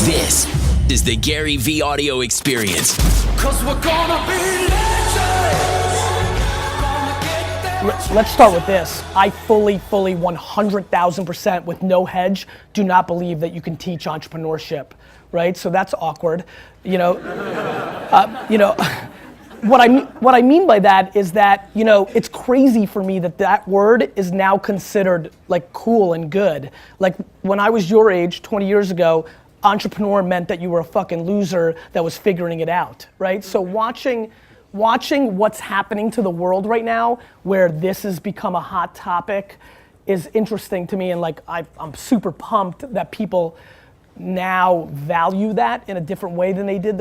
This is the GaryVee audio experience. Cause we're gonna be legends. Let's start with this. I fully 100,000% with no hedge do not believe that you can teach entrepreneurship, right? So that's awkward. What I mean by that is that, it's crazy for me that word is now considered like cool and good. Like when I was your age, 20 years ago, entrepreneur meant that you were a fucking loser that was figuring it out, right? So watching what's happening to the world right now, where this has become a hot topic, is interesting to me, and like I'm super pumped that people now value that in a different way than they did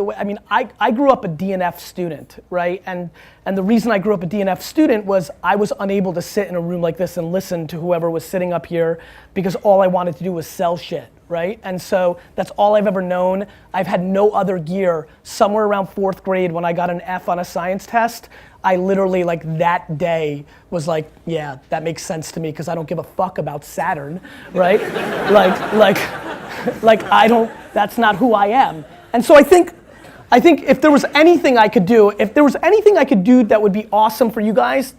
I grew up a DNF student, right? And the reason I grew up a DNF student was I was unable to sit in a room like this and listen to whoever was sitting up here because all I wanted to do was sell shit, right? And so that's all I've ever known. I've had no other gear. Somewhere around 4th grade when I got an F on a science test, I literally that day was like, yeah, that makes sense to me because I don't give a fuck about Saturn, right? That's not who I am. And so I think if there was anything I could do, that would be awesome for you guys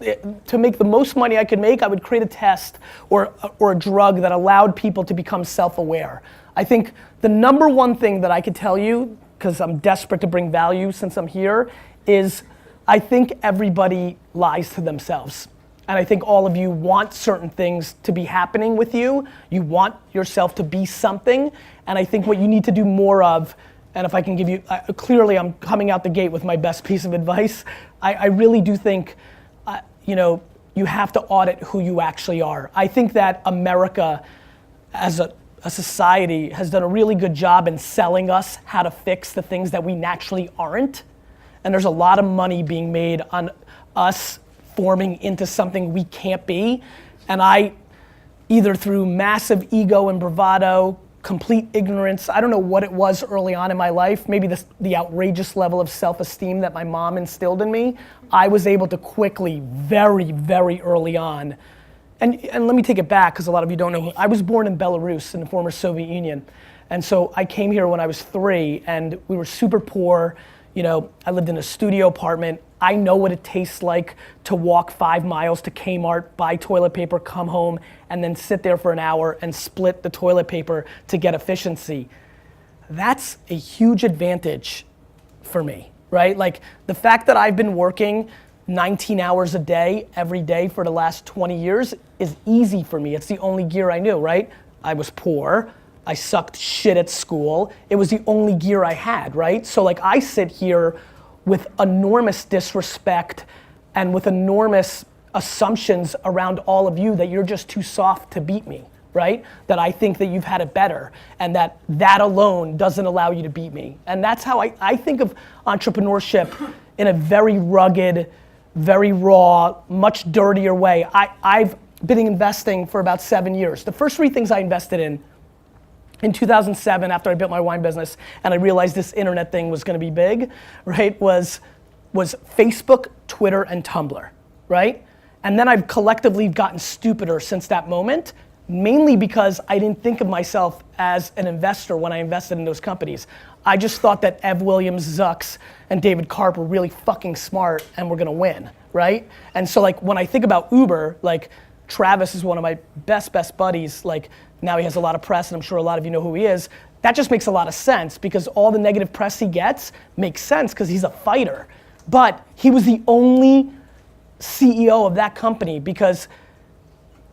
to make the most money I could make, I would create a test or a drug that allowed people to become self-aware. I think the number one thing that I could tell you, because I'm desperate to bring value since I'm here, is I think everybody lies to themselves. And I think all of you want certain things to be happening with you. You want yourself to be something. And I think what you need to do more of, and if I can give you, clearly I'm coming out the gate with my best piece of advice. I really do think, you have to audit who you actually are. I think that America as a society has done a really good job in selling us how to fix the things that we naturally aren't. And there's a lot of money being made on us forming into something we can't be. And I, either through massive ego and bravado, complete ignorance, I don't know what it was early on in my life, maybe the outrageous level of self-esteem that my mom instilled in me, I was able to quickly, very, very early on, and let me take it back because a lot of you don't know, I was born in Belarus in the former Soviet Union. And so I came here when I was 3 and we were super poor. I lived in a studio apartment. I know what it tastes like to walk 5 miles to Kmart, buy toilet paper, come home, and then sit there for an hour and split the toilet paper to get efficiency. That's a huge advantage for me, right? Like the fact that I've been working 19 hours a day, every day for the last 20 years is easy for me. It's the only gear I knew, right? I was poor. I sucked shit at school. It was the only gear I had, right? So I sit here with enormous disrespect and with enormous assumptions around all of you that you're just too soft to beat me, right? That I think that you've had it better and that alone doesn't allow you to beat me. And that's how I think of entrepreneurship in a very rugged, very raw, much dirtier way. I've been investing for about 7 years. The first 3 things I invested in 2007, after I built my wine business and I realized this internet thing was gonna be big, right, was Facebook, Twitter, and Tumblr, right? And then I've collectively gotten stupider since that moment, mainly because I didn't think of myself as an investor when I invested in those companies. I just thought that Ev Williams, Zucks, and David Karp were really fucking smart and were gonna win, right? And so when I think about Uber, Travis is one of my best buddies, now he has a lot of press and I'm sure a lot of you know who he is. That just makes a lot of sense because all the negative press he gets makes sense because he's a fighter. But he was the only CEO of that company because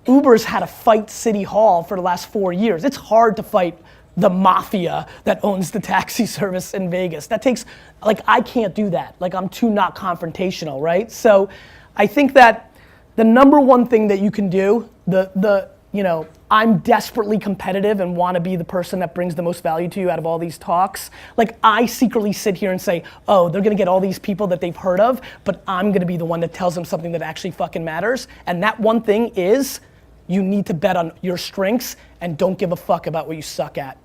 Uber's had to fight City Hall for the last 4 years. It's hard to fight the mafia that owns the taxi service in Vegas. That takes, I can't do that. I'm too not confrontational, right? So I think that the number one thing that you can do, I'm desperately competitive and want to be the person that brings the most value to you out of all these talks. I secretly sit here and say, oh, they're gonna get all these people that they've heard of, but I'm gonna be the one that tells them something that actually fucking matters. And that one thing is, you need to bet on your strengths and don't give a fuck about what you suck at.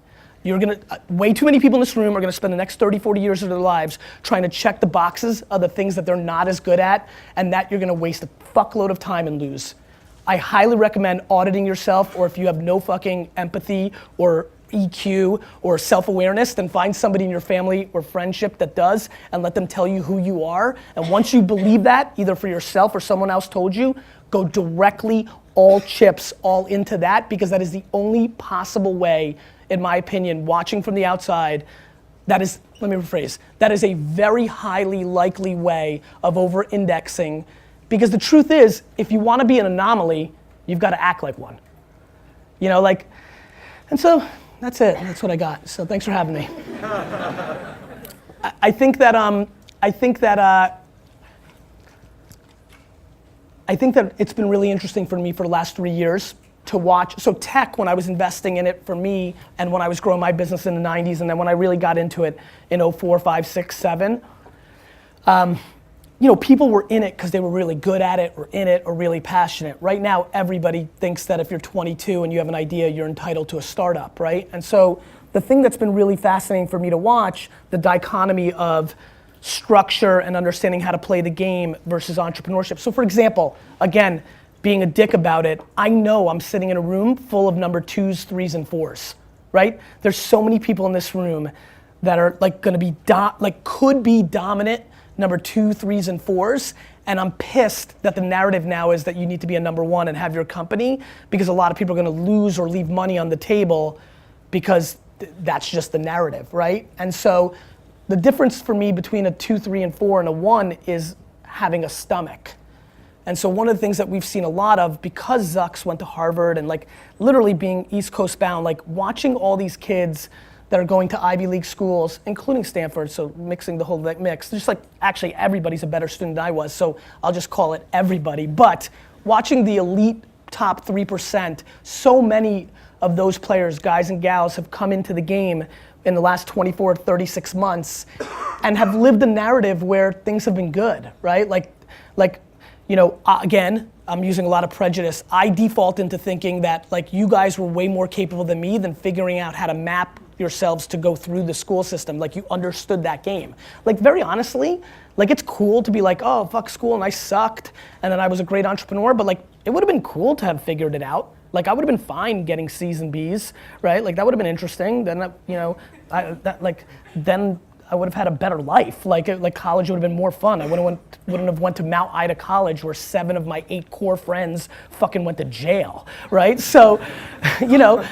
Way too many people in this room are gonna spend the next 30, 40 years of their lives trying to check the boxes of the things that they're not as good at, and that you're gonna waste a fuckload of time and lose. I highly recommend auditing yourself, or if you have no fucking empathy or EQ or self-awareness, then find somebody in your family or friendship that does and let them tell you who you are. And once you believe that, either for yourself or someone else told you, go directly all chips all into that, because that is the only possible way, in my opinion, watching from the outside, that is, let me rephrase, that is a very highly likely way of over-indexing, because the truth is, if you want to be an anomaly, you've got to act like one. You know, like, and so that's it. That's what I got. So thanks for having me. I think that it's been really interesting for me for the last 3 years to watch. So tech, when I was investing in it for me, and when I was growing my business in the 90s, and then when I really got into it in 04, 5, 6, 7, you know, people were in it because they were really good at it, or in it, or really passionate. Right now, everybody thinks that if you're 22 and you have an idea, you're entitled to a startup, right? And so the thing that's been really fascinating for me to watch, the dichotomy of structure and understanding how to play the game versus entrepreneurship. So for example, again, being a dick about it, I know I'm sitting in a room full of number 2s, 3s, and 4s, right? There's so many people in this room that are like gonna be, could be dominant number 2, 3s, and 4s, and I'm pissed that the narrative now is that you need to be a number 1 and have your company, because a lot of people are gonna lose or leave money on the table because that's just the narrative, right? And so the difference for me between a 2, 3, and 4 and a 1 is having a stomach. And so one of the things that we've seen a lot of, because Zucks went to Harvard and like literally being East Coast bound, like watching all these kids that are going to Ivy League schools, including Stanford, so mixing the whole mix. Just like, actually everybody's a better student than I was, so I'll just call it everybody. But watching the elite top 3%, so many of those players, guys and gals, have come into the game in the last 24, 36 months and have lived a narrative where things have been good, right? Like, you know, again, I'm using a lot of prejudice. I default into thinking that like you guys were way more capable than me than figuring out how to map yourselves to go through the school system. Like you understood that game. Like very honestly, like it's cool to be like, oh fuck school and I sucked and then I was a great entrepreneur, but like it would have been cool to have figured it out. Like I would have been fine getting C's and B's, right? Like that would have been interesting. Then, you know, then I would have had a better life. Like college would have been more fun. I wouldn't have went to Mount Ida College where 7 of my 8 core friends fucking went to jail, right? So, you know,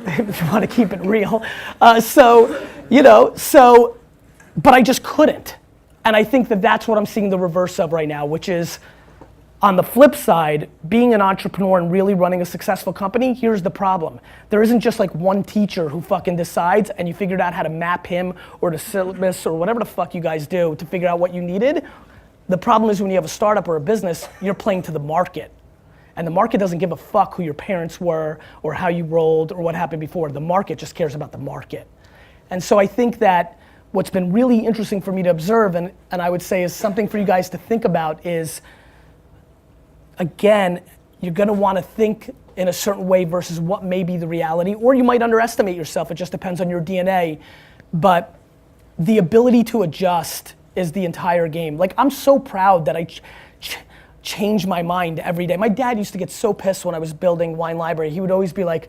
if you want to keep it real. But I just couldn't. And I think that that's what I'm seeing the reverse of right now, which is, on the flip side, being an entrepreneur and really running a successful company, here's the problem. There isn't just like one teacher who fucking decides and you figured out how to map him or the syllabus or whatever the fuck you guys do to figure out what you needed. The problem is when you have a startup or a business, you're playing to the market. And the market doesn't give a fuck who your parents were or how you rolled or what happened before. The market just cares about the market. And so I think that what's been really interesting for me to observe, and I would say is something for you guys to think about, is again, you're gonna wanna think in a certain way versus what may be the reality, or you might underestimate yourself, it just depends on your DNA. But the ability to adjust is the entire game. Like I'm so proud that I change my mind every day. My dad used to get so pissed when I was building Wine Library. He would always be like,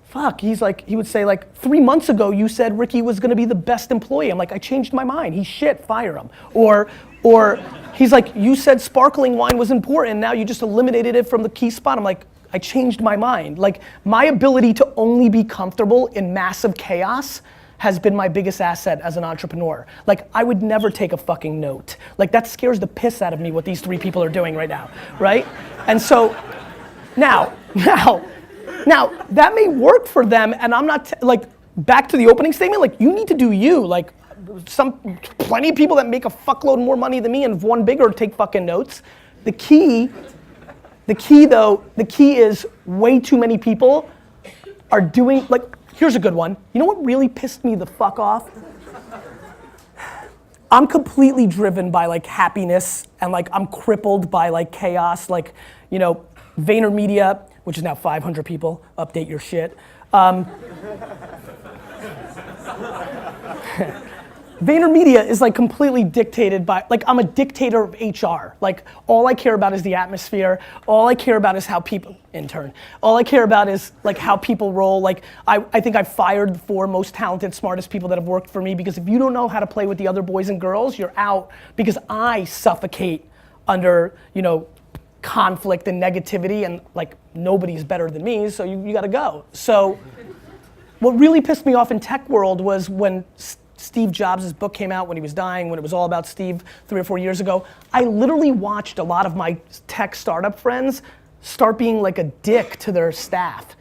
fuck, he would say like, 3 months ago you said Ricky was gonna be the best employee. I'm like, I changed my mind. He's shit, fire him. Or he's like, you said sparkling wine was important, now you just eliminated it from the key spot. I'm like, I changed my mind. Like my ability to only be comfortable in massive chaos has been my biggest asset as an entrepreneur. Like I would never take a fucking note. Like that scares the piss out of me what these 3 people are doing right now, right? And so now that may work for them, and I'm not, like back to the opening statement, like you need to do you. Like plenty of people that make a fuckload more money than me and have won bigger take fucking notes. The key is way too many people are doing, like, here's a good one. You know what really pissed me the fuck off? I'm completely driven by like happiness and like I'm crippled by like chaos. Like, you know, VaynerMedia, which is now 500 people, update your shit. VaynerMedia is like completely dictated by, like I'm a dictator of HR. Like all I care about is the atmosphere. All I care about is how people, all I care about is like how people roll. Like I think I've fired the 4 most talented, smartest people that have worked for me, because if you don't know how to play with the other boys and girls, you're out, because I suffocate under, conflict and negativity, and like nobody's better than me, so you gotta go. So what really pissed me off in tech world was when Steve Jobs' book came out, when he was dying, when it was all about Steve 3 or 4 years ago. I literally watched a lot of my tech startup friends start being like a dick to their staff.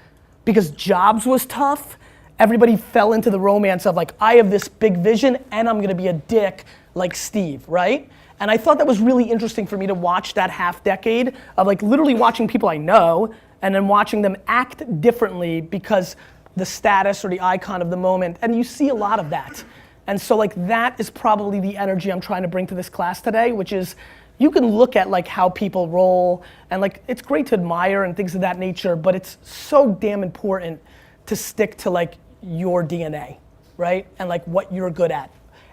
Because Jobs was tough, everybody fell into the romance of like, I have this big vision and I'm gonna be a dick like Steve, right? And I thought that was really interesting for me to watch that half decade of like literally watching people I know and then watching them act differently because the status or the icon of the moment, and you see a lot of that. And so like that is probably the energy I'm trying to bring to this class today, which is you can look at like how people roll, and like it's great to admire and things of that nature, but it's so damn important to stick to like your DNA, right? And like what you're good at.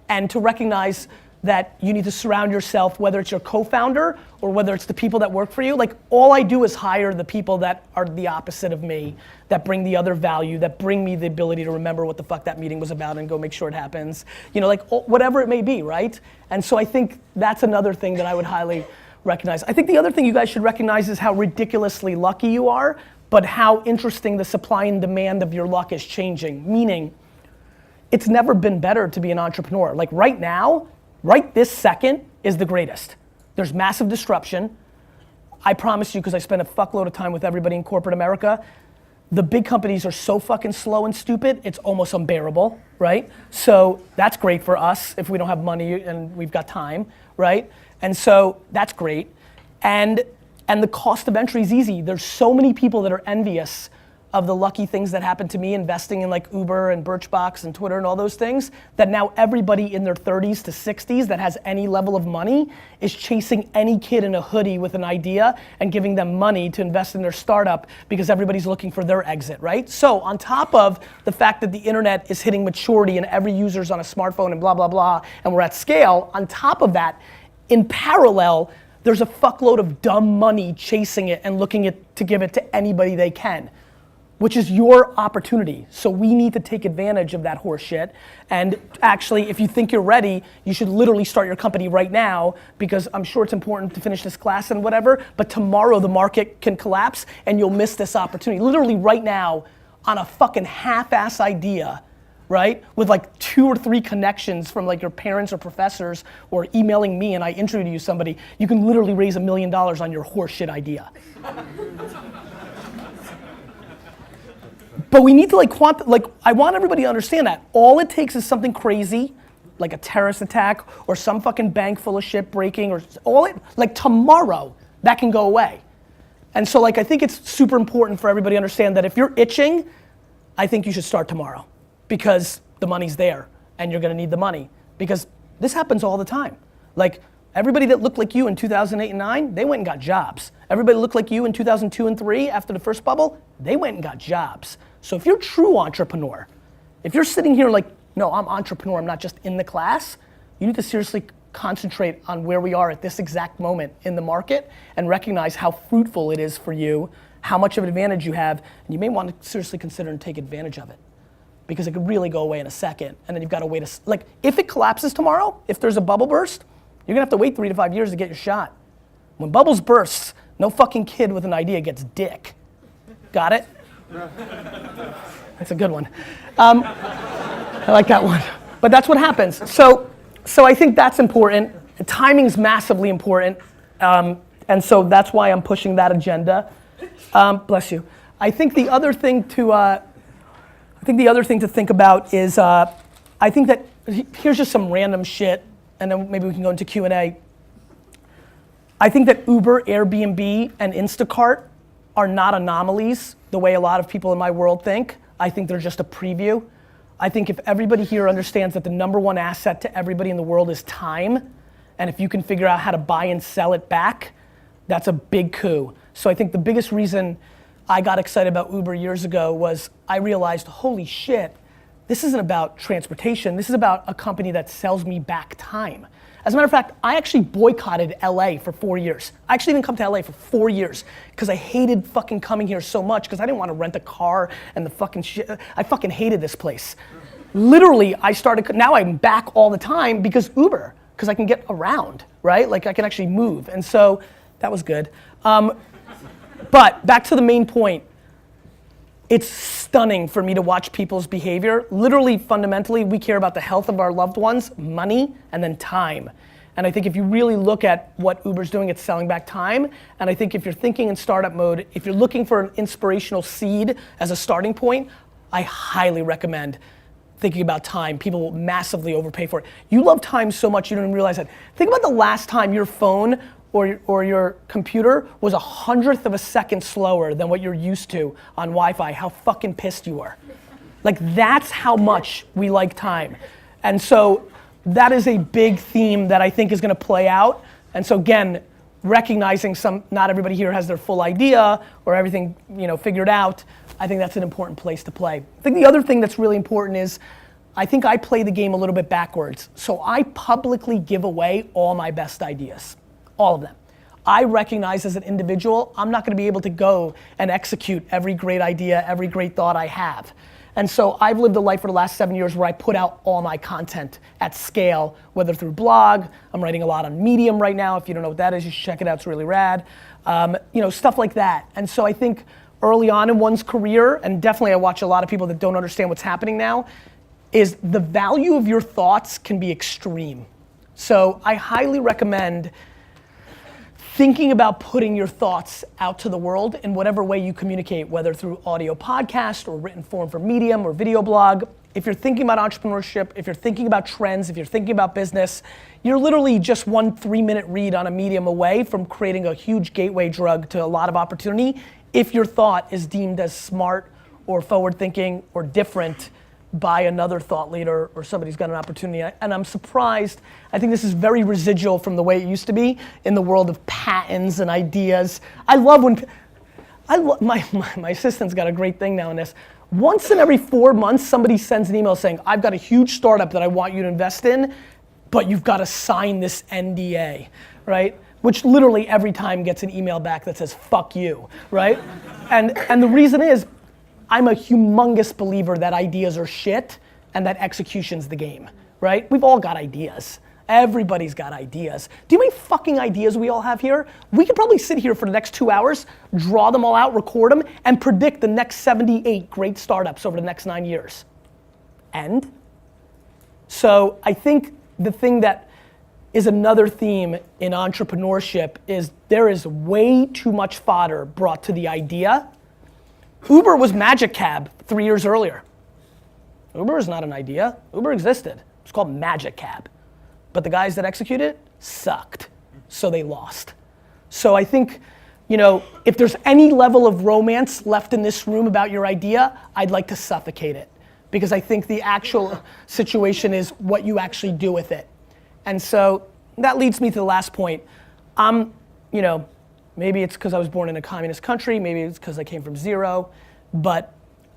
And to recognize that you need to surround yourself, whether it's your co-founder or whether it's the people that work for you. Like all I do is hire the people that are the opposite of me, that bring the other value, that bring me the ability to remember what the fuck that meeting was about and go make sure it happens. Like whatever it may be, right? And so I think that's another thing that I would highly recognize. I think the other thing you guys should recognize is how ridiculously lucky you are, but how interesting the supply and demand of your luck is changing. Meaning, it's never been better to be an entrepreneur. Like right now, right this second is the greatest. There's massive disruption. I promise you, because I spend a fuckload of time with everybody in corporate America, the big companies are so fucking slow and stupid, it's almost unbearable, right? So that's great for us if we don't have money and we've got time, right? And so that's great. And the cost of entry is easy. There's so many people that are envious of the lucky things that happened to me investing in like Uber and Birchbox and Twitter and all those things, that now everybody in their 30s to 60s that has any level of money is chasing any kid in a hoodie with an idea and giving them money to invest in their startup because everybody's looking for their exit, right? So on top of the fact that the internet is hitting maturity and every user's on a smartphone and blah, blah, blah, and we're at scale, on top of that, in parallel, there's a fuckload of dumb money chasing it and looking to give it to anybody they can, which is your opportunity. So we need to take advantage of that horse shit. And actually, if you think you're ready, you should literally start your company right now, because I'm sure it's important to finish this class and whatever, but tomorrow the market can collapse and you'll miss this opportunity. Literally right now, on a fucking half-ass idea, right? With like 2 or 3 connections from like your parents or professors or emailing me and I introduce you to somebody, you can literally raise $1 million on your horse shit idea. But we need to I want everybody to understand that. All it takes is something crazy, like a terrorist attack or some fucking bank full of shit breaking, or like tomorrow, that can go away. And so like I think it's super important for everybody to understand that if you're itching, I think you should start tomorrow, because the money's there and you're gonna need the money, because this happens all the time. Like everybody that looked like you in 2008 and 9, they went and got jobs. Everybody that looked like you in 2002 and 3 after the first bubble, they went and got jobs. So if you're a true entrepreneur, if you're sitting here like, no, I'm entrepreneur, I'm not just in the class, you need to seriously concentrate on where we are at this exact moment in the market and recognize how fruitful it is for you, how much of an advantage you have, and you may want to seriously consider and take advantage of it, because it could really go away in a second, and then you've got to wait like if it collapses tomorrow, if there's a bubble burst, you're gonna have to wait 3 to 5 years to get your shot. When bubbles burst, no fucking kid with an idea gets dick. Got it? That's a good one. I like that one. But that's what happens. So I think that's important. Timing's massively important. And so that's why I'm pushing that agenda. Bless you. I think the other thing to think about is, I think that, here's just some random shit, and then maybe we can go into Q&A. I think that Uber, Airbnb, and Instacart are not anomalies the way a lot of people in my world think. I think they're just a preview. I think if everybody here understands that the #1 asset to everybody in the world is time, and if you can figure out how to buy and sell it back, that's a big coup. So I think the biggest reason I got excited about Uber years ago was I realized, holy shit, this isn't about transportation. This is about a company that sells me back time. As a matter of fact, I actually boycotted LA for 4 years. I actually didn't come to LA for 4 years because I hated fucking coming here so much because I didn't want to rent a car and the fucking shit. I fucking hated this place. Literally, now I'm back all the time because Uber, because I can get around, right? Like I can actually move. And so that was good. But back to the main point. It's stunning for me to watch people's behavior. Literally, fundamentally, we care about the health of our loved ones, money, and then time. And I think if you really look at what Uber's doing, it's selling back time. And I think if you're thinking in startup mode, if you're looking for an inspirational seed as a starting point, I highly recommend thinking about time. People will massively overpay for it. You love time so much you don't even realize that. Think about the last time your phone or your computer was 1/100th of a second slower than what you're used to on Wi-Fi, how fucking pissed you were. Like that's how much we like time. And so that is a big theme that I think is gonna play out. And so again, recognizing not everybody here has their full idea or everything figured out, I think that's an important place to play. I think the other thing that's really important is, I think I play the game a little bit backwards. So I publicly give away all my best ideas. All of them. I recognize as an individual, I'm not gonna be able to go and execute every great idea, every great thought I have. And so I've lived a life for the last 7 years where I put out all my content at scale, whether through blog, I'm writing a lot on Medium right now. If you don't know what that is, you should check it out, it's really rad. Stuff like that. And so I think early on in one's career, and definitely I watch a lot of people that don't understand what's happening now, is the value of your thoughts can be extreme. So I highly recommend thinking about putting your thoughts out to the world in whatever way you communicate, whether through audio podcast or written form for Medium or video blog. If you're thinking about entrepreneurship, if you're thinking about trends, if you're thinking about business, you're literally just 1 3-minute read on a Medium away from creating a huge gateway drug to a lot of opportunity if your thought is deemed as smart or forward thinking or different by another thought leader or somebody who's got an opportunity. And I'm surprised, I think this is very residual from the way it used to be in the world of patents and ideas. I love when, my assistant's got a great thing now in this. Once in every 4 months, somebody sends an email saying, I've got a huge startup that I want you to invest in, but you've got to sign this NDA, right? Which literally every time gets an email back that says, fuck you, right? And the reason is, I'm a humongous believer that ideas are shit and that execution's the game, right? We've all got ideas. Everybody's got ideas. Do you know how many fucking ideas we all have here? We could probably sit here for the next 2 hours, draw them all out, record them, and predict the next 78 great startups over the next 9 years. And so I think the thing that is another theme in entrepreneurship is there is way too much fodder brought to the idea. Uber was Magic Cab 3 years earlier. Uber is not an idea. Uber existed. It's called Magic Cab. But the guys that executed it sucked, so they lost. So I think, if there's any level of romance left in this room about your idea, I'd like to suffocate it. Because I think the actual situation is what you actually do with it. And so that leads me to the last point. Maybe it's because I was born in a communist country, maybe it's because I came from zero, but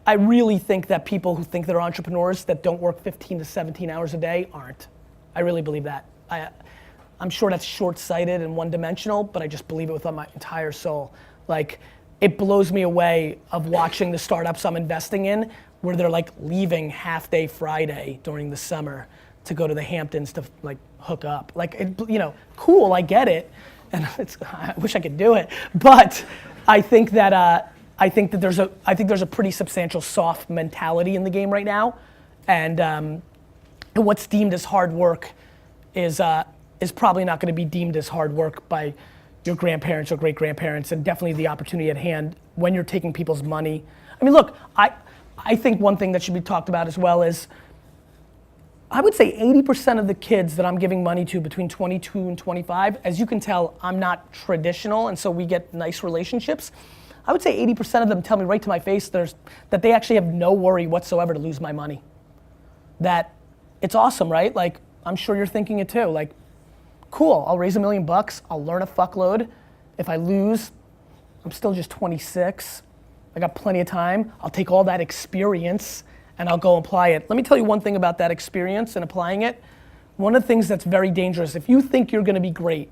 I really think that people who think they're entrepreneurs that don't work 15 to 17 hours a day aren't. I really believe that. I'm sure that's short-sighted and one-dimensional, but I just believe it with my entire soul. Like, it blows me away of watching the startups I'm investing in where they're like leaving half-day Friday during the summer to go to the Hamptons to like hook up. Like, cool, I get it. And I wish I could do it, but I think that there's a pretty substantial soft mentality in the game right now, and what's deemed as hard work is probably not going to be deemed as hard work by your grandparents or great grandparents, and definitely the opportunity at hand when you're taking people's money. I mean, look, I think one thing that should be talked about as well is, I would say 80% of the kids that I'm giving money to between 22 and 25, as you can tell, I'm not traditional, and so we get nice relationships. I would say 80% of them tell me right to my face that they actually have no worry whatsoever to lose my money. That it's awesome, right? Like, I'm sure you're thinking it too. Like, cool, I'll raise $1 million, I'll learn a fuckload. If I lose, I'm still just 26. I got plenty of time. I'll take all that experience and I'll go apply it. Let me tell you one thing about that experience and applying it. One of the things that's very dangerous, if you think you're gonna be great,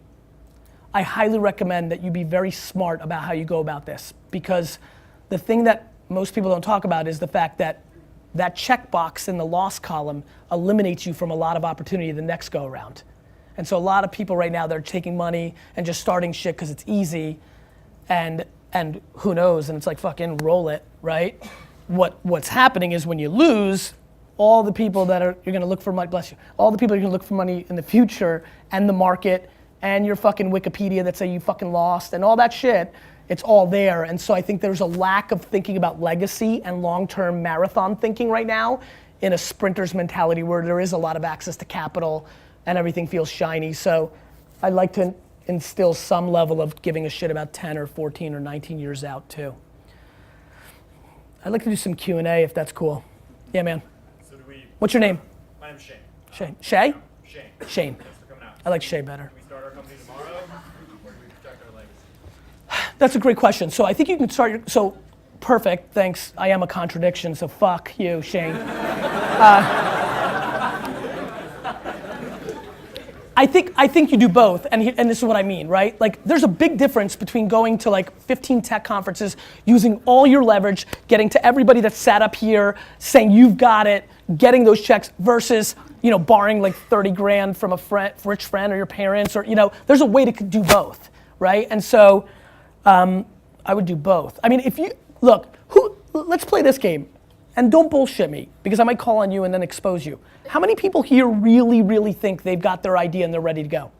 I highly recommend that you be very smart about how you go about this, because the thing that most people don't talk about is the fact that that checkbox in the loss column eliminates you from a lot of opportunity the next go around. And so a lot of people right now, they're taking money and just starting shit because it's easy, and who knows, and it's like fucking roll it, right? What's happening is when you lose, all the people that you're gonna look for money, bless you, all the people you're gonna look for money in the future, and the market, and your fucking Wikipedia that say you fucking lost, and all that shit, it's all there. And so I think there's a lack of thinking about legacy and long-term marathon thinking right now in a sprinter's mentality where there is a lot of access to capital and everything feels shiny. So I'd like to instill some level of giving a shit about 10 or 14 or 19 years out too. I'd like to do some Q&A if that's cool. Yeah, man. So do we? What's your name? My name's Shane. Shane. Shay? Shane. Shane. Thanks for coming out. I like Shay better. Do we start our company tomorrow, or do we protect our legacy? That's a great question. So I think you can start your, so perfect, thanks. I am a contradiction, so fuck you, Shane. I think you do both, and this is what I mean, right? Like, there's a big difference between going to like 15 tech conferences, using all your leverage, getting to everybody that sat up here, saying you've got it, getting those checks, versus, you know, borrowing like 30 grand from a rich friend or your parents, or, you know, there's a way to do both, right? And so, I would do both. I mean, if you, look, let's play this game, and don't bullshit me, because I might call on you and then expose you. How many people here really, really think they've got their idea and they're ready to go?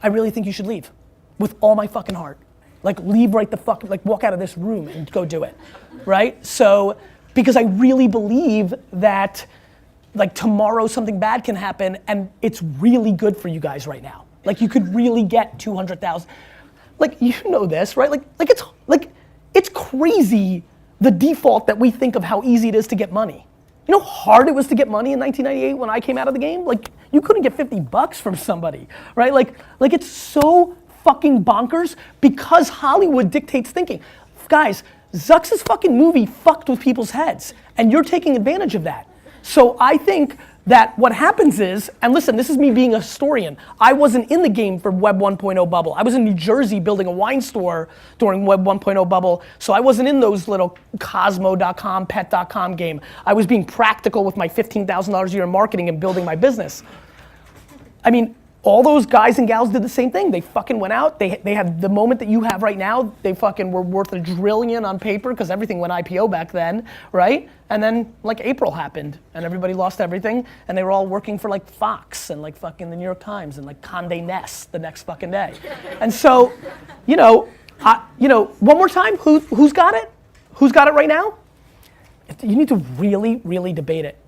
I really think you should leave, with all my fucking heart. Like, leave right the fuck, like walk out of this room and go do it, right? So, because I really believe that, like, tomorrow something bad can happen, and it's really good for you guys right now. Like, you could really get 200,000. Like, you know this, right? It's crazy, the default that we think of how easy it is to get money. You know how hard it was to get money in 1998 when I came out of the game? Like, you couldn't get 50 bucks from somebody, right? Like it's so fucking bonkers because Hollywood dictates thinking. Guys, Zuck's fucking movie fucked with people's heads, and you're taking advantage of that. So I think that what happens is, and listen, this is me being a historian, I wasn't in the game for Web 1.0 bubble. I was in New Jersey building a wine store during Web 1.0 bubble, so I wasn't in those little Cosmo.com, Pet.com game. I was being practical with my $15,000 a year in marketing and building my business. I mean, all those guys and gals did the same thing. They fucking went out, they had the moment that you have right now, they fucking were worth $1 trillion on paper because everything went IPO back then, right? And then like April happened and everybody lost everything and they were all working for like Fox and like fucking the New York Times and like Condé Nast the next fucking day. And so, you know, one more time, who's got it? Who's got it right now? You need to really, really debate it.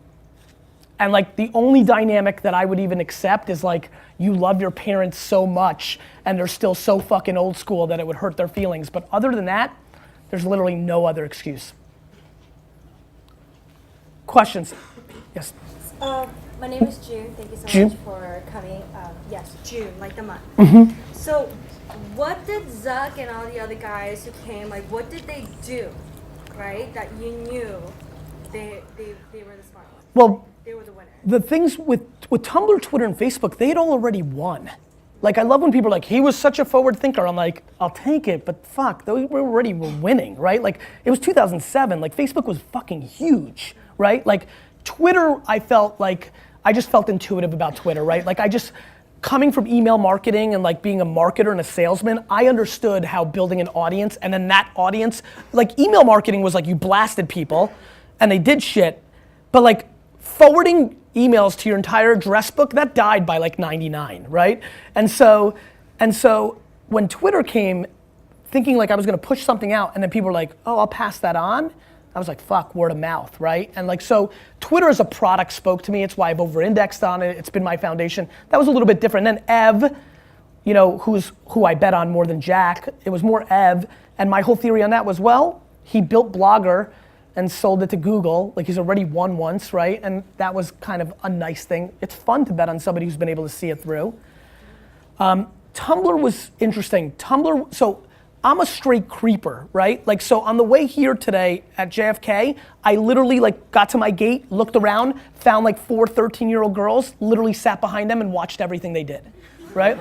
And like the only dynamic that I would even accept is like you love your parents so much and they're still so fucking old school that it would hurt their feelings. But other than that, there's literally no other excuse. Questions? Yes. My name is June. Thank you so June? much for coming. Yes, June, like the month. Mm-hmm. So, what did Zuck and all the other guys who came, like, what did they do, right? That you knew they were the smart ones. Well, they were the winners. the things with Tumblr, Twitter, and Facebook, they had all already won. Like, I love when people are like, he was such a forward thinker. I'm like, I'll take it, but fuck, they were already winning, right? Like, it was 2007, like Facebook was fucking huge, right? Like, Twitter, I just felt intuitive about Twitter, right? Like, coming from email marketing and like being a marketer and a salesman, I understood how building an audience, and then that audience, like email marketing was like you blasted people and they did shit, but like forwarding emails to your entire address book, that died by like 99, right? And so when Twitter came, thinking like I was gonna push something out and then people were like, oh, I'll pass that on. I was like, fuck, word of mouth, right? And like, so Twitter as a product spoke to me. It's why I've over-indexed on it. It's been my foundation. That was a little bit different. And then Ev, you know, who I bet on more than Jack, it was more Ev. And my whole theory on that was, well, he built Blogger and sold it to Google. Like he's already won once, right? And that was kind of a nice thing. It's fun to bet on somebody who's been able to see it through. Tumblr was interesting. Tumblr, so I'm a straight creeper, right? Like, so on the way here today at JFK, I literally like got to my gate, looked around, found like 4 13-year-old girls, literally sat behind them and watched everything they did, right?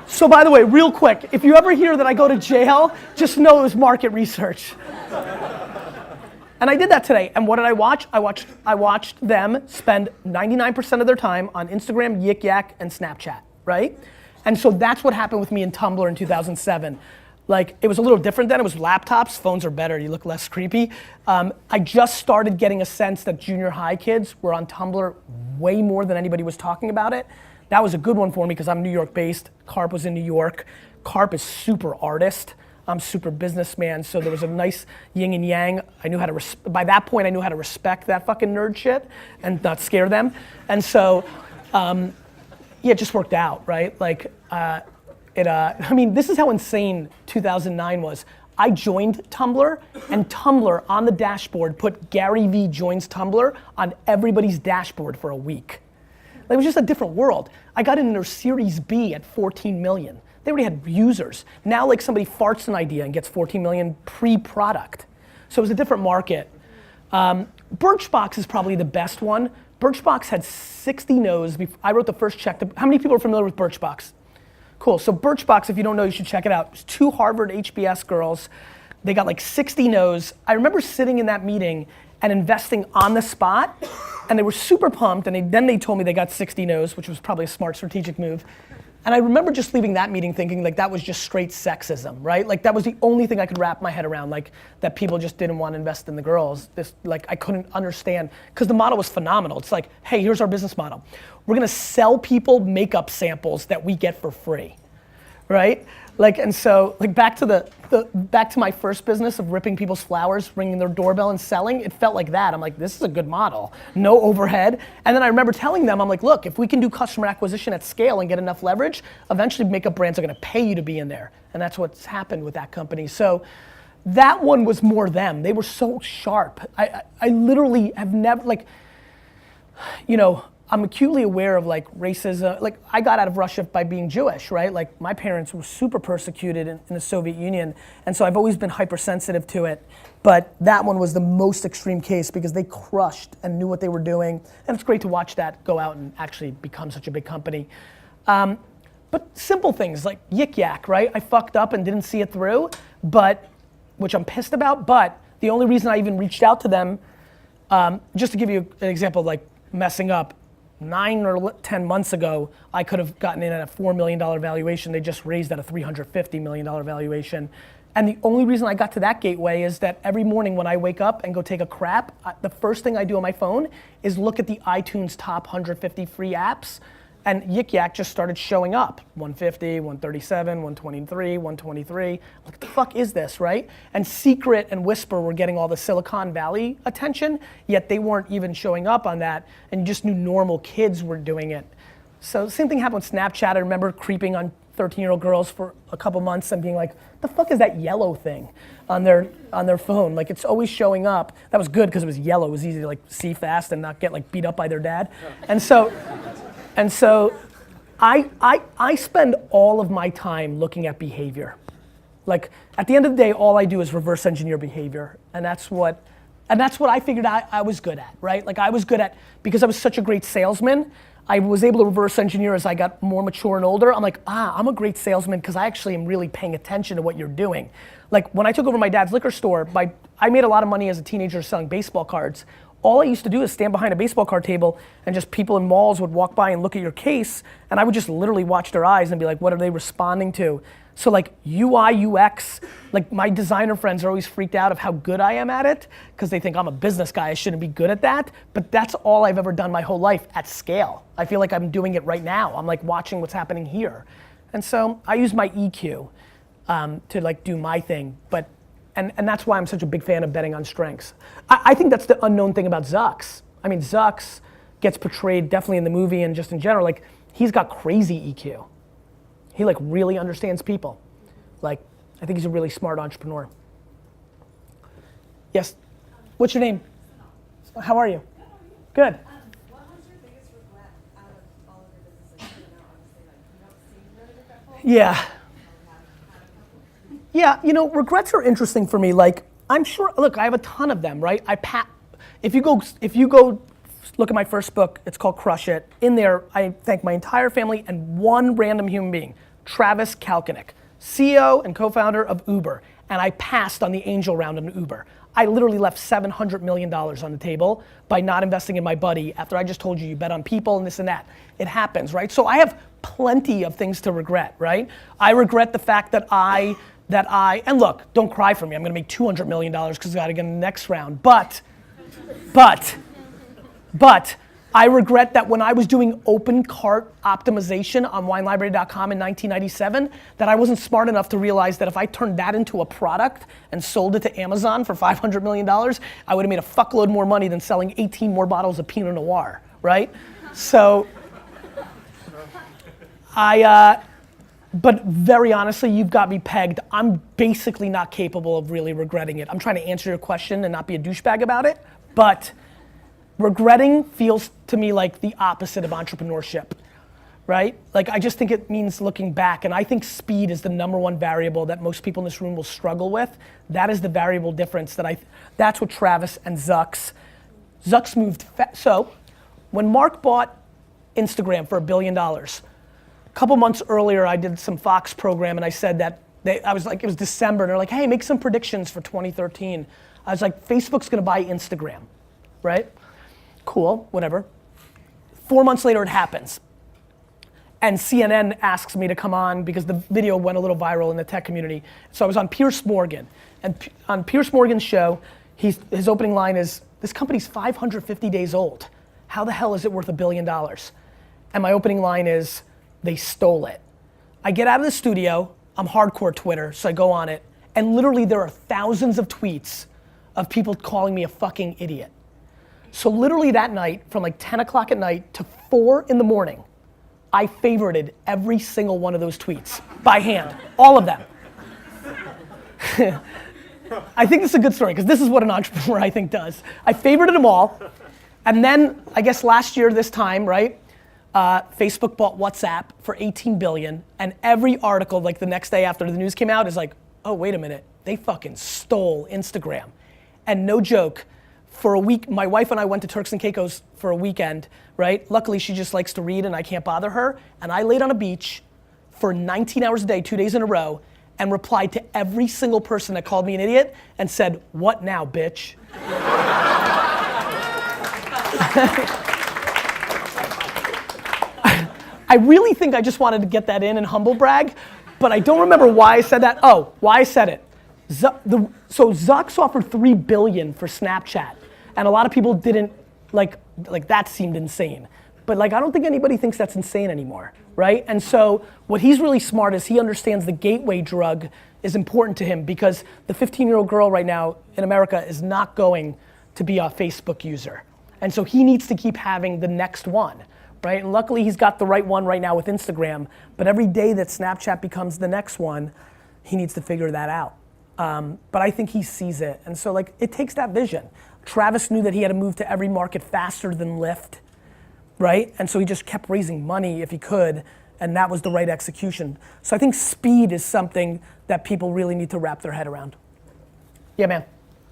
So by the way, real quick, if you ever hear that I go to jail, just know it was market research. And I did that today, and what did I watch? I watched them spend 99% of their time on Instagram, Yik Yak, and Snapchat, right? And so that's what happened with me in Tumblr in 2007. Like, it was a little different then, it was laptops, phones are better, you look less creepy. I just started getting a sense that junior high kids were on Tumblr way more than anybody was talking about it. That was a good one for me because I'm New York based, Carp was in New York. Carp is super artist. I'm super businessman, so there was a nice yin and yang. I knew how to, by that point I knew how to respect that fucking nerd shit and not scare them. And so, yeah, it just worked out, right? Like, I mean, this is how insane 2009 was. I joined Tumblr, and Tumblr on the dashboard put GaryVee joins Tumblr on everybody's dashboard for a week. Like, it was just a different world. I got in their Series B at 14 million. They already had users. Now, like, somebody farts an idea and gets 14 million pre-product. So it was a different market. Birchbox is probably the best one. Birchbox had 60 no's. I wrote the first check. How many people are familiar with Birchbox? Cool, so Birchbox, if you don't know, you should check it out. It was 2 Harvard HBS girls. They got like 60 no's. I remember sitting in that meeting and investing on the spot, and they were super pumped, and then they told me they got 60 no's, which was probably a smart strategic move. And I remember just leaving that meeting thinking like that was just straight sexism, right? Like that was the only thing I could wrap my head around, like that people just didn't want to invest in the girls. This, like, I couldn't understand, because the model was phenomenal. It's like, hey, here's our business model. We're gonna sell people makeup samples that we get for free, right? Like, and so, like, back to my first business of ripping people's flowers, ringing their doorbell and selling, it felt like that. I'm like, this is a good model, no overhead. And then I remember telling them, I'm like, look, if we can do customer acquisition at scale and get enough leverage, eventually makeup brands are gonna pay you to be in there. And that's what's happened with that company. So that one was more them. They were so sharp. I literally have never, like, you know, I'm acutely aware of like racism. Like, I got out of Russia by being Jewish, right? Like, my parents were super persecuted in the Soviet Union, and so I've always been hypersensitive to it. But that one was the most extreme case because they crushed and knew what they were doing, and it's great to watch that go out and actually become such a big company. But simple things like Yik Yak, right? I fucked up and didn't see it through, but, which I'm pissed about, but the only reason I even reached out to them, just to give you an example of like messing up, 9 or 10 months ago, I could have gotten in at a $4 million valuation. They just raised at a $350 million valuation. And the only reason I got to that gateway is that every morning when I wake up and go take a crap, the first thing I do on my phone is look at the iTunes top 150 free apps, and Yik Yak just started showing up. 150, 137, 123, 123. Like, what the fuck is this, right? And Secret and Whisper were getting all the Silicon Valley attention, yet they weren't even showing up on that, and you just knew normal kids were doing it. So the same thing happened with Snapchat. I remember creeping on 13-year-old girls for a couple months and being like, the fuck is that yellow thing on their phone? Like, it's always showing up. That was good because it was yellow. It was easy to like see fast and not get like beat up by their dad. And so I spend all of my time looking at behavior. Like, at the end of the day, all I do is reverse engineer behavior. And that's what I figured I was good at, right? Like, I was good at, because I was such a great salesman, I was able to reverse engineer as I got more mature and older. I'm like, I'm a great salesman because I actually am really paying attention to what you're doing. Like, when I took over my dad's liquor store, I made a lot of money as a teenager selling baseball cards. All I used to do is stand behind a baseball card table, and just people in malls would walk by and look at your case, and I would just literally watch their eyes and be like, what are they responding to? So like UI, UX, like my designer friends are always freaked out of how good I am at it, because they think I'm a business guy, I shouldn't be good at that, but that's all I've ever done my whole life at scale. I feel like I'm doing it right now. I'm like watching what's happening here. And so I use my EQ to like do my thing, but and that's why I'm such a big fan of betting on strengths. I think that's the unknown thing about Zucks. I mean, Zucks gets portrayed definitely in the movie and just in general, like, he's got crazy EQ. He like really understands people. Like, I think he's a really smart entrepreneur. Yes, what's your name? How are you? Good. What was your biggest regret out of all of your businesses? You know, honestly, like, you don't seem really regretful. Yeah. Yeah, you know, regrets are interesting for me. Like, I'm sure, look, I have a ton of them, right? If you go look at my first book, it's called Crush It. In there, I thank my entire family and one random human being, Travis Kalanick, CEO and co-founder of Uber. And I passed on the angel round of Uber. I literally left $700 million on the table by not investing in my buddy after I just told you bet on people and this and that. It happens, right? So I have plenty of things to regret, right? I regret the fact that and look, don't cry for me. I'm gonna make $200 million because I gotta get in the next round. But I regret that when I was doing open cart optimization on winelibrary.com in 1997, that I wasn't smart enough to realize that if I turned that into a product and sold it to Amazon for $500 million, I would have made a fuckload more money than selling 18 more bottles of Pinot Noir, right? So, but very honestly, you've got me pegged. I'm basically not capable of really regretting it. I'm trying to answer your question and not be a douchebag about it, but regretting feels to me like the opposite of entrepreneurship, right? Like, I just think it means looking back, and I think speed is the #1 variable that most people in this room will struggle with. That is the variable difference that's what Travis and Zucks moved so, when Mark bought Instagram for $1 billion, a couple months earlier I did some Fox program and I said that, I was like, it was December, and they're like, hey, make some predictions for 2013. I was like, Facebook's gonna buy Instagram, right? Cool, whatever. 4 months later it happens. And CNN asks me to come on because the video went a little viral in the tech community. So I was on Piers Morgan. And on Piers Morgan's show, his opening line is, this company's 550 days old. How the hell is it worth $1 billion? And my opening line is, they stole it. I get out of the studio, I'm hardcore Twitter, so I go on it, and literally there are thousands of tweets of people calling me a fucking idiot. So literally that night, from like 10 o'clock at night to 4 in the morning, I favorited every single one of those tweets by hand, all of them. I think this is a good story because this is what an entrepreneur I think does. I favorited them all, and then I guess last year this time, right? Facebook bought WhatsApp for $18 billion, and every article like the next day after the news came out is like, oh wait a minute, they fucking stole Instagram. And no joke, for a week, my wife and I went to Turks and Caicos for a weekend, right? Luckily, she just likes to read and I can't bother her. And I laid on a beach for 19 hours a day, 2 days in a row, and replied to every single person that called me an idiot and said, what now, bitch? I really think I just wanted to get that in and humble brag, but I don't remember why I said that. Oh, why I said it. So Zucks offered $3 billion for Snapchat, and a lot of people didn't, like that seemed insane. But like, I don't think anybody thinks that's insane anymore, right? And so what he's really smart is he understands the gateway drug is important to him because the 15-year-old girl right now in America is not going to be a Facebook user. And so he needs to keep having the next one, right? And luckily he's got the right one right now with Instagram, but every day that Snapchat becomes the next one, he needs to figure that out. But I think he sees it. And so like, it takes that vision. Travis knew that he had to move to every market faster than Lyft, right? And so he just kept raising money if he could, and that was the right execution. So I think speed is something that people really need to wrap their head around. Yeah, man.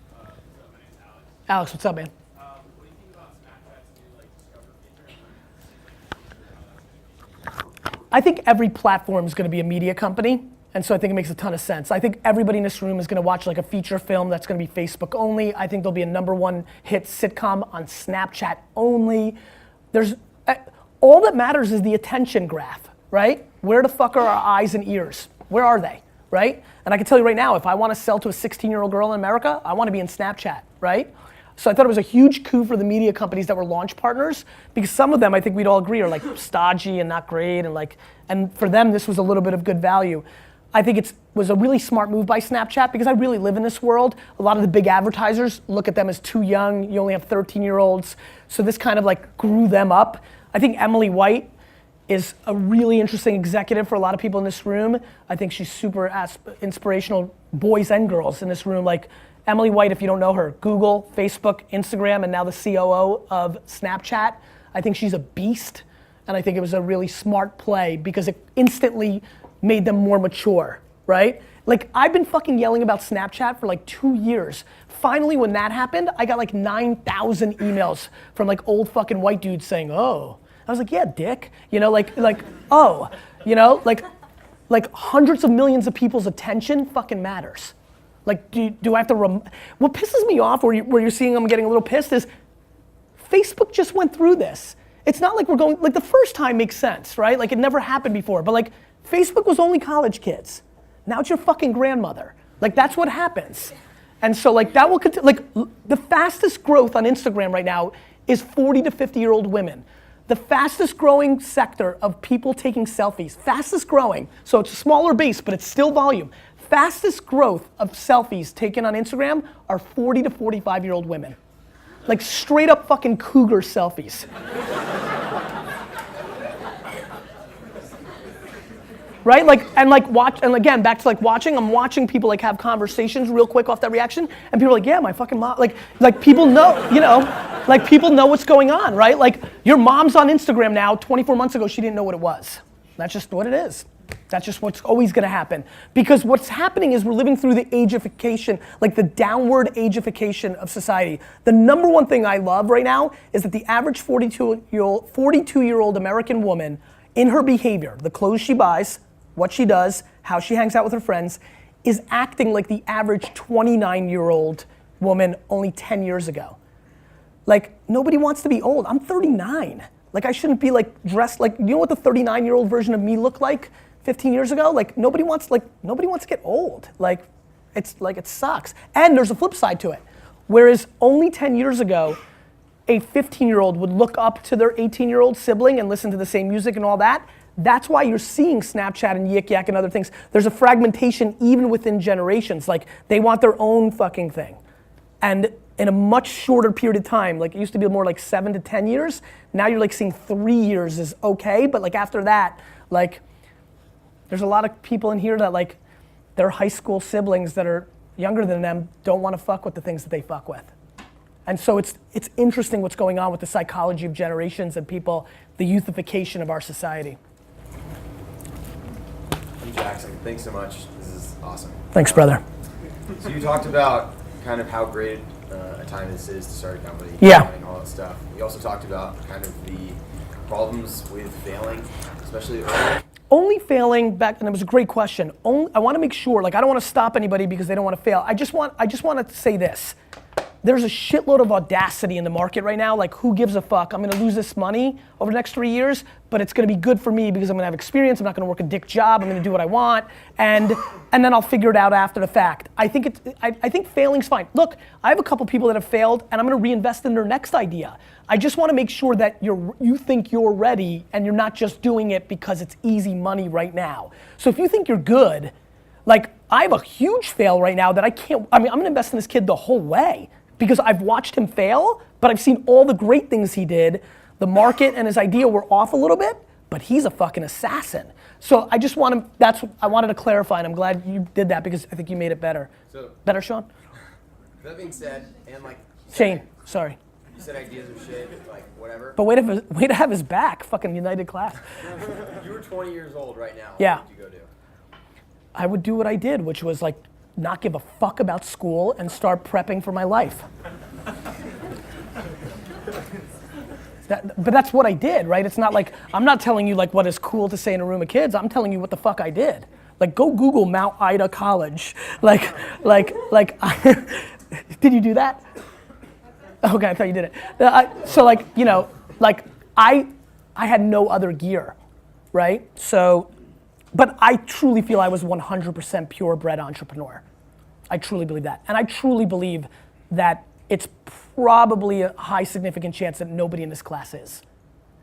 What's up, my name's Alex. Alex, what's up, man? What do you think about Snapchat's new Discover feature? I think every platform is gonna be a media company. And so I think it makes a ton of sense. I think everybody in this room is gonna watch like a feature film that's gonna be Facebook only. I think there'll be a #1 hit sitcom on Snapchat only. All that matters is the attention graph, right? Where the fuck are our eyes and ears? Where are they, right? And I can tell you right now, if I wanna sell to a 16-year-old girl in America, I wanna be in Snapchat, right? So I thought it was a huge coup for the media companies that were launch partners, because some of them I think we'd all agree are like stodgy and not great, and for them this was a little bit of good value. I think it was a really smart move by Snapchat because I really live in this world. A lot of the big advertisers look at them as too young. You only have 13-year-olds. So this kind of like grew them up. I think Emily White is a really interesting executive for a lot of people in this room. I think she's super inspirational, boys and girls in this room. Like Emily White, if you don't know her, Google, Facebook, Instagram, and now the COO of Snapchat. I think she's a beast. And I think it was a really smart play because it instantly made them more mature, right? Like, I've been fucking yelling about Snapchat for like 2 years. Finally, when that happened, I got like 9,000 emails from like old fucking white dudes saying, oh. I was like, yeah, dick. You know, like, oh. You know, like hundreds of millions of people's attention fucking matters. Like, do I have to, what pisses me off where you're seeing I'm getting a little pissed is Facebook just went through this. It's not like we're going, like the first time makes sense, right? Like it never happened before, but like Facebook was only college kids. Now it's your fucking grandmother. Like that's what happens. And so like that will continue, like the fastest growth on Instagram right now is 40 to 50-year-old women. The fastest growing sector of people taking selfies, fastest growing, so it's a smaller base, but it's still volume. Fastest growth of selfies taken on Instagram are 40 to 45-year-old women. Like straight up fucking cougar selfies. Right? Like, and like watch, and again, back to like watching, I'm watching people like have conversations real quick off that reaction, and people are like, yeah, my fucking mom, like people know, you know, like people know what's going on, right? Like your mom's on Instagram now, 24 months ago, she didn't know what it was. That's just what it is. That's just what's always gonna happen. Because what's happening is we're living through the ageification, like the downward ageification of society. The number one thing I love right now is that the average 42-year-old American woman, in her behavior, the clothes she buys, what she does, how she hangs out with her friends, is acting like the average 29-year-old woman only 10 years ago. Like, nobody wants to be old. I'm 39. Like, I shouldn't be like dressed like, you know what the 39-year-old version of me looked like 15 years ago? Like, nobody wants to get old. Like, it sucks. And there's a flip side to it. Whereas only 10 years ago, a 15-year-old would look up to their 18-year-old sibling and listen to the same music and all that. That's why you're seeing Snapchat and Yik Yak and other things. There's a fragmentation even within generations. Like they want their own fucking thing. And in a much shorter period of time, like it used to be more like 7 to 10 years. Now you're like seeing 3 years is okay, but like after that, like there's a lot of people in here that like their high school siblings that are younger than them don't want to fuck with the things that they fuck with. And so it's interesting what's going on with the psychology of generations and people, the youthification of our society. Jackson, thanks so much. This is awesome. Thanks, brother. So you talked about kind of how great a time this is to start a company. Yeah. And all that stuff. You also talked about kind of the problems with failing, especially early. Only failing back, and it was a great question. I want to make sure, like I don't want to stop anybody because they don't want to fail. I just want to say this. There's a shitload of audacity in the market right now. Like, who gives a fuck? I'm gonna lose this money over the next 3 years, but it's gonna be good for me because I'm gonna have experience. I'm not gonna work a dick job. I'm gonna do what I want, and then I'll figure it out after the fact. I think failing's fine. Look, I have a couple people that have failed, and I'm gonna reinvest in their next idea. I just want to make sure that you think you're ready, and you're not just doing it because it's easy money right now. So if you think you're good, like I have a huge fail right now that I can't. I mean, I'm gonna invest in this kid the whole way. Because I've watched him fail, but I've seen all the great things he did. The market and his idea were off a little bit, but he's a fucking assassin. So I just want to, I wanted to clarify, and I'm glad you did that because I think you made it better. So, better, Sean? That being said, and like Shane, sorry. You said ideas are shit, like whatever. But way to have his back, fucking United class. You were 20 years old right now. Yeah. What would you go do? I would do what I did, which was like, not give a fuck about school and start prepping for my life. But that's what I did, right? It's not like, I'm not telling you like what is cool to say in a room of kids, I'm telling you what the fuck I did. Like go Google Mount Ida College. Like, did you do that? Okay, I thought you did it. So like, you know, like I had no other gear, right? So, but I truly feel I was 100% purebred entrepreneur. I truly believe that. And I truly believe that it's probably a high significant chance that nobody in this class is.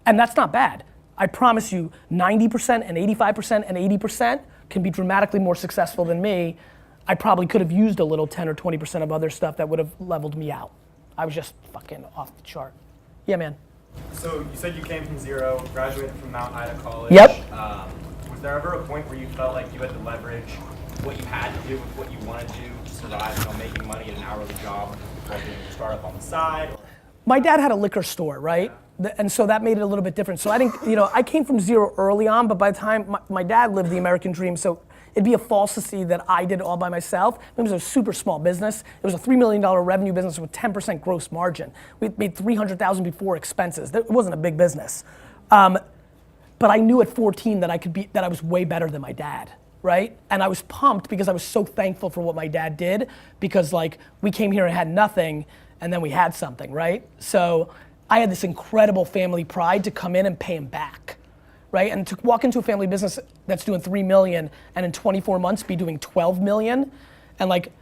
And that's not bad. I promise you 90% and 85% and 80% can be dramatically more successful than me. I probably could have used a little 10 or 20% of other stuff that would have leveled me out. I was just fucking off the chart. Yeah, man. So you said you came from zero, graduated from Mount Ida College. Yep. Was there ever a point where you felt like you had to leverage what you had to do with what you wanted to do to survive, you know, making money at an hourly job, or doing a startup on the side? Or? My dad had a liquor store, right? And so that made it a little bit different. So I didn't, you know, I came from zero early on, but by the time my dad lived the American dream, so it'd be a falsity that I did it all by myself. It was a super small business. It was a $3 million revenue business with 10% gross margin. We made $300,000 before expenses. It wasn't a big business. But I knew at 14 that I was way better than my dad, right? And I was pumped because I was so thankful for what my dad did, because like we came here and had nothing and then we had something, right? So I had this incredible family pride to come in and pay him back, right? And to walk into a family business that's doing 3 million and in 24 months be doing 12 million, and like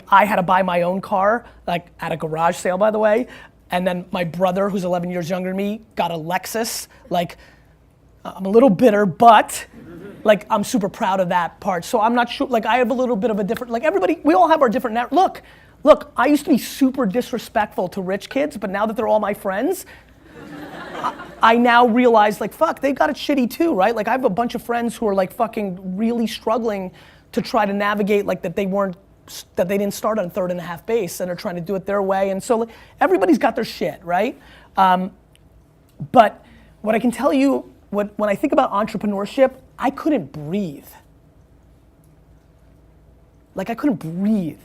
I had to buy my own car, like at a garage sale, by the way, and then my brother, who's 11 years younger than me, got a Lexus. Like, I'm a little bitter, but like I'm super proud of that part. So I'm not sure, like I have a little bit of a different, like everybody, we all have our different, look, I used to be super disrespectful to rich kids, but now that they're all my friends, I now realize like, fuck, they got it shitty too, right? Like I have a bunch of friends who are like fucking really struggling to try to navigate like that they didn't start on 3rd and a half base and are trying to do it their way. And so like, everybody's got their shit, right? But what I can tell you, when I think about entrepreneurship, I couldn't breathe. Like I couldn't breathe.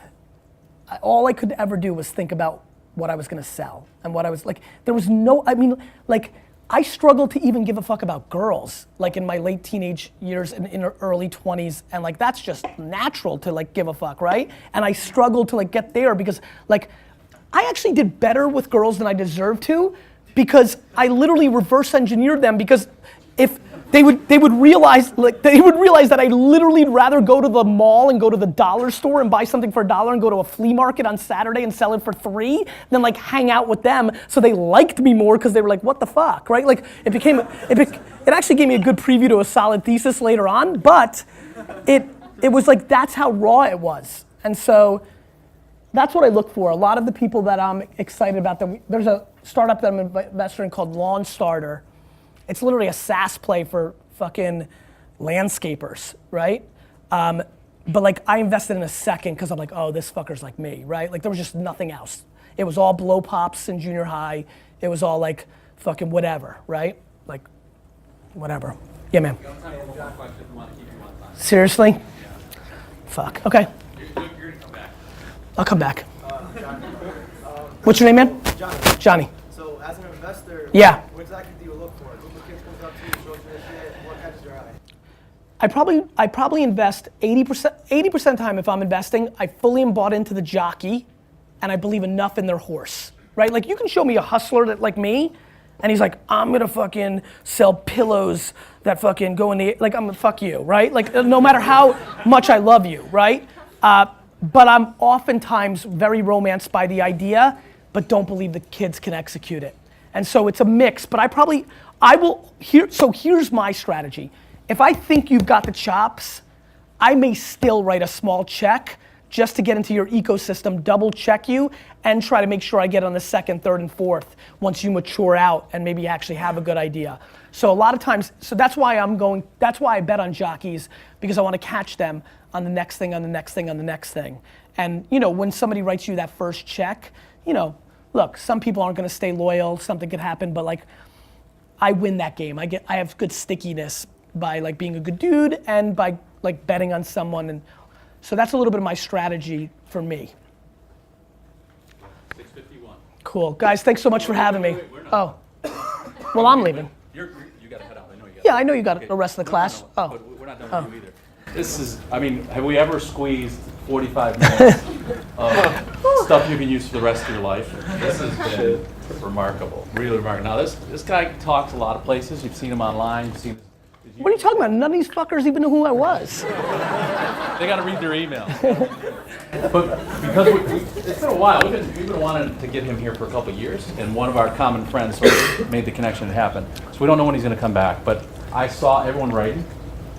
All I could ever do was think about what I was gonna sell and what I was like, there was no, I mean, like I struggled to even give a fuck about girls, like in my late teenage years and in early 20s, and like that's just natural to like give a fuck, right? And I struggled to like get there because like, I actually did better with girls than I deserved to, because I literally reverse engineered them, because if they would realize that I'd literally rather go to the mall and go to the dollar store and buy something for $1 and go to a flea market on Saturday and sell it for $3 than like hang out with them. So they liked me more because they were like, what the fuck, right? Like it actually gave me a good preview to a solid thesis later on, but it was like, that's how raw it was. And so that's what I look for. A lot of the people that I'm excited about, there's a startup that I'm an investor in called Lawn Starter. It's literally a SaaS play for fucking landscapers, right? But like I invested in a second because I'm like, oh, this fucker's like me, right? Like there was just nothing else. It was all blow pops in junior high. It was all like fucking whatever, right? Like whatever. Yeah, man. Seriously? Yeah. Fuck, okay. You're gonna come back. I'll come back. What's your name, man? Johnny. Johnny. So as an investor, Yeah. what exactly do you look for? Who the kids comes up to you, shows you their shit, what catches your eye? I probably invest 80% of the time if I'm investing, I fully am bought into the jockey and I believe enough in their horse, right? Like you can show me a hustler that like me and he's like, I'm gonna fucking sell pillows that fucking go in the, like I'm gonna fuck you, right? Like no matter how much I love you, right? But I'm oftentimes very romanced by the idea, but don't believe the kids can execute it. And so it's a mix, but here's my strategy. If I think you've got the chops, I may still write a small check just to get into your ecosystem, double check you, and try to make sure I get on the 2nd, 3rd, and 4th once you mature out and maybe actually have a good idea. So a lot of times, so that's why I bet on jockeys, because I want to catch them on the next thing, on the next thing, on the next thing. And you know, when somebody writes you that first check, you know, look, some people aren't gonna stay loyal, something could happen, but like, I win that game. I have good stickiness by like being a good dude and by like betting on someone, and so that's a little bit of my strategy for me. 6:51. Cool, guys, thanks so much for having me. Oh, well, I'm leaving. You gotta head out, I know you gotta. Yeah, I know you got the rest of the class. No, Oh, but we're not done with you either. This is, I mean, have we ever squeezed 45 minutes of stuff you can use for the rest of your life? This has been remarkable, really remarkable. Now this guy talks a lot of places. You've seen him online. You've seen. what are you talking about? None of these fuckers even knew who I was. They got to read their emails. But because it's been a while, we've been wanting to get him here for a couple of years, and one of our common friends sort of made the connection happen. So we don't know when he's going to come back, but I saw everyone writing.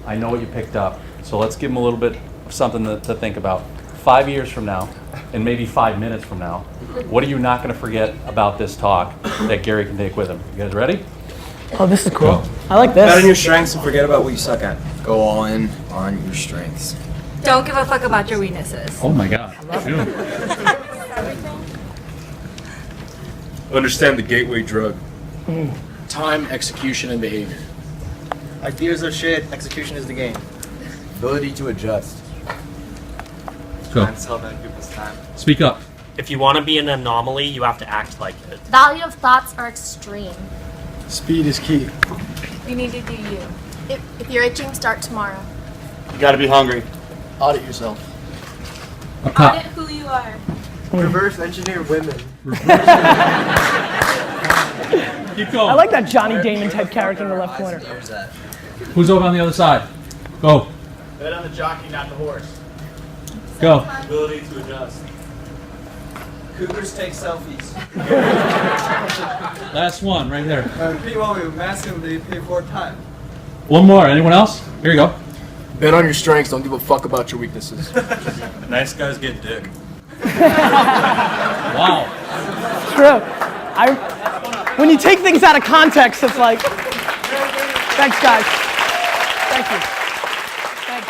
I know what you picked up, so let's give him a little bit of something to think about. 5 years from now, and maybe 5 minutes from now, what are you not going to forget about this talk that Gary can take with him? You guys ready? Oh, this is cool. I like this. Bet on your strengths and forget about what you suck at. Go all in on your strengths. Don't give a fuck about your weaknesses. Oh my God. Understand the gateway drug. Time, execution, and behavior. Ideas are shit, execution is the game. Ability to adjust. Go. Sell back people's time. Speak up. If you want to be an anomaly, you have to act like it. Value of thoughts are extreme. Speed is key. You need to do you. If you're itching, start tomorrow. You gotta be hungry. Audit yourself. Up top. Audit who you are. Reverse engineer women. Keep going. I like that Johnny Damon type character in the left corner. Who's over on the other side? Go. Bet on the jockey, not the horse. Go. Ability to adjust. Cougars take selfies. Last one, right there. People with massively pay 4 times. One more. Anyone else? Here you go. Bet on your strengths. Don't give a fuck about your weaknesses. Nice guys get dick. Wow. True. When you take things out of context, it's like, thanks guys. Thank you. Thanks.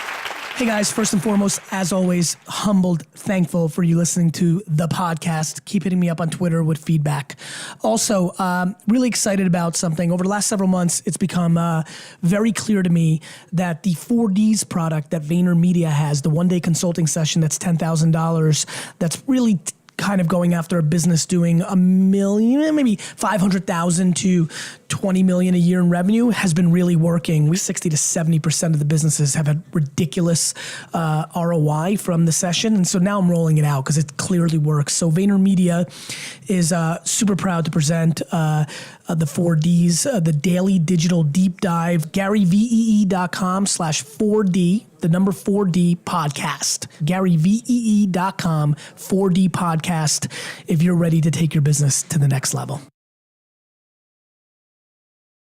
Hey guys, first and foremost, as always, humbled, thankful for you listening to the podcast. Keep hitting me up on Twitter with feedback. Also, really excited about something. Over the last several months, it's become very clear to me that the 4Ds product that VaynerMedia has, the one-day consulting session that's $10,000, that's really kind of going after a business doing $1 million, maybe 500,000 to 20 million a year in revenue, has been really working. 60 to 70% of the businesses have had ridiculous ROI from the session. And so now I'm rolling it out because it clearly works. So VaynerMedia is super proud to present the 4Ds, the daily digital deep dive, GaryVee.com/4D, the number 4D podcast. GaryVee.com 4D podcast if you're ready to take your business to the next level.